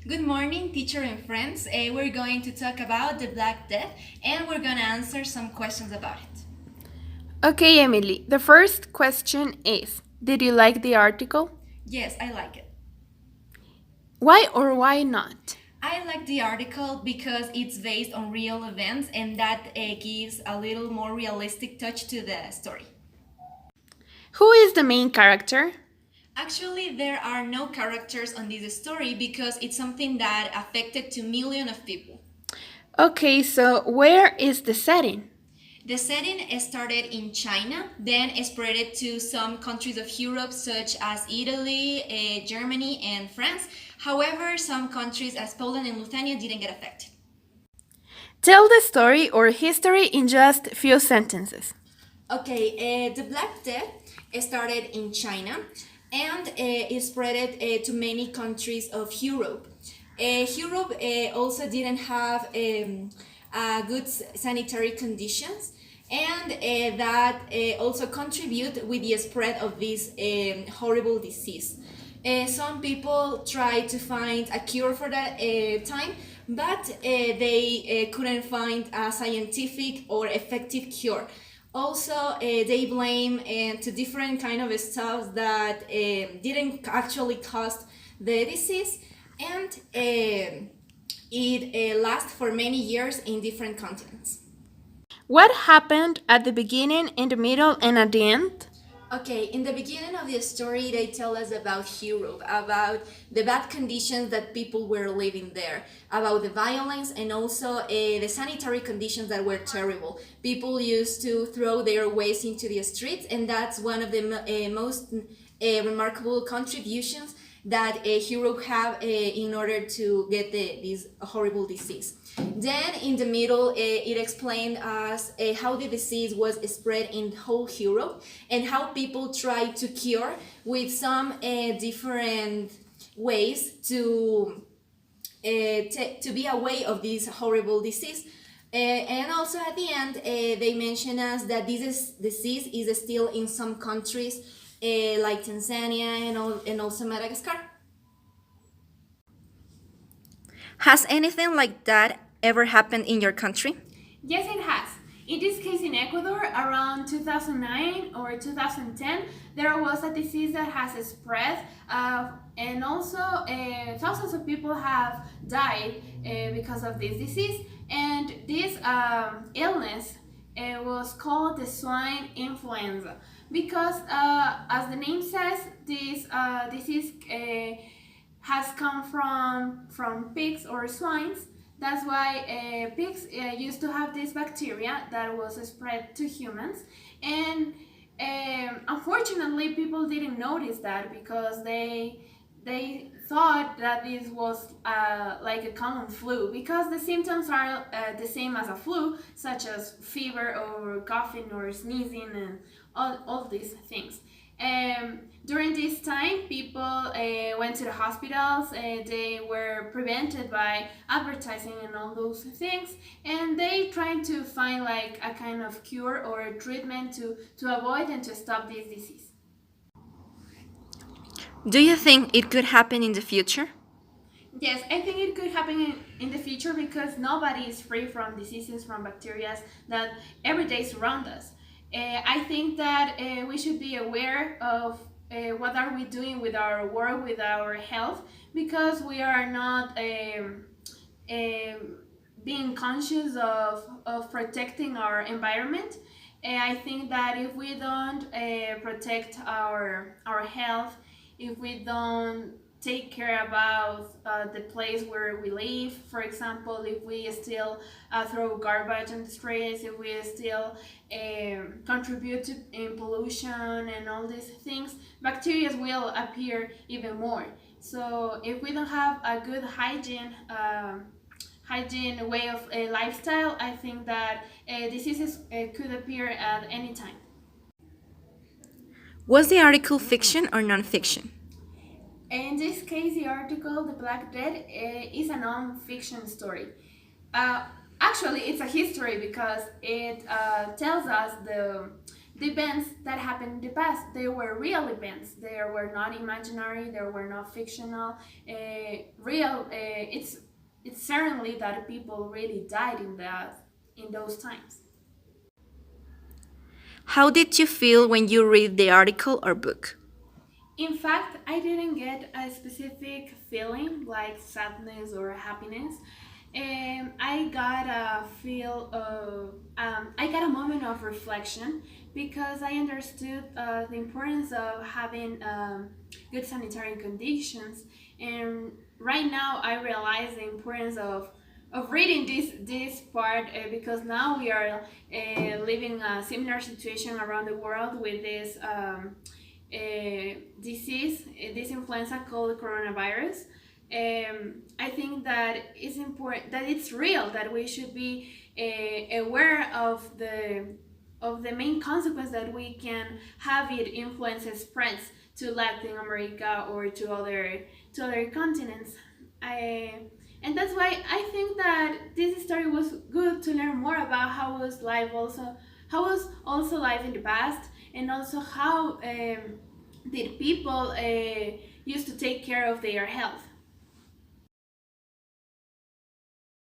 Good morning, teacher and friends. We're going to talk about the Black Death and we're going to answer some questions about it. Okay, Emily, the first question is: did you like the article? Yes, I like it. Why or why not? I like the article because it's based on real events and that gives a little more realistic touch to the story. Who is the main character? Actually, there are no characters on this story because it's something that affected to millions of people. Okay, so where is the setting? The setting started in China, then spread it to some countries of Europe, such as Italy, Germany, and France. However, some countries as Poland and Lithuania didn't get affected. Tell the story or history in just few sentences. Okay, the Black Death started in China and it spread to many countries of Europe. Europe also didn't have good sanitary conditions, and that also contribute with the spread of this horrible disease. Some people tried to find a cure for that time, but they couldn't find a scientific or effective cure. Also, they blame to different kind of stuff that didn't actually cause the disease, and it lasts for many years in different continents. What happened at the beginning, in the middle, and at the end? Okay, in the beginning of the story, they tell us about Europe, about the bad conditions that people were living there, about the violence, and also the sanitary conditions that were terrible. People used to throw their waste into the streets, and that's one of the most remarkable contributions that Europe have in order to get this horrible disease. Then in the middle, it explained us how the disease was spread in whole Europe and how people tried to cure with some different ways to be away of this horrible disease. And also at the end, they mention us that disease is still in some countries like Tanzania and also Madagascar. Has anything like that ever happened in your country? Yes, it has. In this case, in Ecuador, around 2009 or 2010, there was a disease that has spread, and also thousands of people have died because of this disease. And this illness was called the swine influenza because, as the name says, this disease has come from pigs or swines. That's why pigs used to have this bacteria that was spread to humans, and unfortunately, people didn't notice that because they thought that this was like a common flu because the symptoms are the same as a flu, such as fever or coughing or sneezing and all these things. During this time, people went to the hospitals. They were prevented by advertising and all those things, and they tried to find like a kind of cure or a treatment to avoid and to stop this disease. Do you think it could happen in the future? Yes, I think it could happen in the future because nobody is free from diseases, from bacteria that every day surround us. I think that we should be aware of what are we doing with our work, with our health, because we are not being conscious of protecting our environment. I think that if we don't protect our health, if we don't take care about the place where we live, for example, if we still throw garbage on the streets, if we still contribute to in pollution and all these things, bacteria will appear even more. So if we don't have a good hygiene way of a lifestyle, I think that diseases could appear at any time. Was the article fiction or non-fiction? In this case, the article "The Black Death" is a non-fiction story. Uh, Actually, it's a history because it tells us the events that happened in the past, they were real events. They were not imaginary. They were not fictional. Real. It's certainly that people really died in those times. How did you feel when you read the article or book? In fact, I didn't get a specific feeling like sadness or happiness. I got a I got a moment of reflection because I understood the importance of having good sanitary conditions, and right now I realize the importance of reading this part because now we are living a similar situation around the world with this disease, this influenza called coronavirus. I think that it's important that it's real, that we should be aware of the main consequence that we can have it influences spreads to Latin America or to other continents. And that's why I think that this story was good to learn more about how was also life in the past, and also how did people used to take care of their health.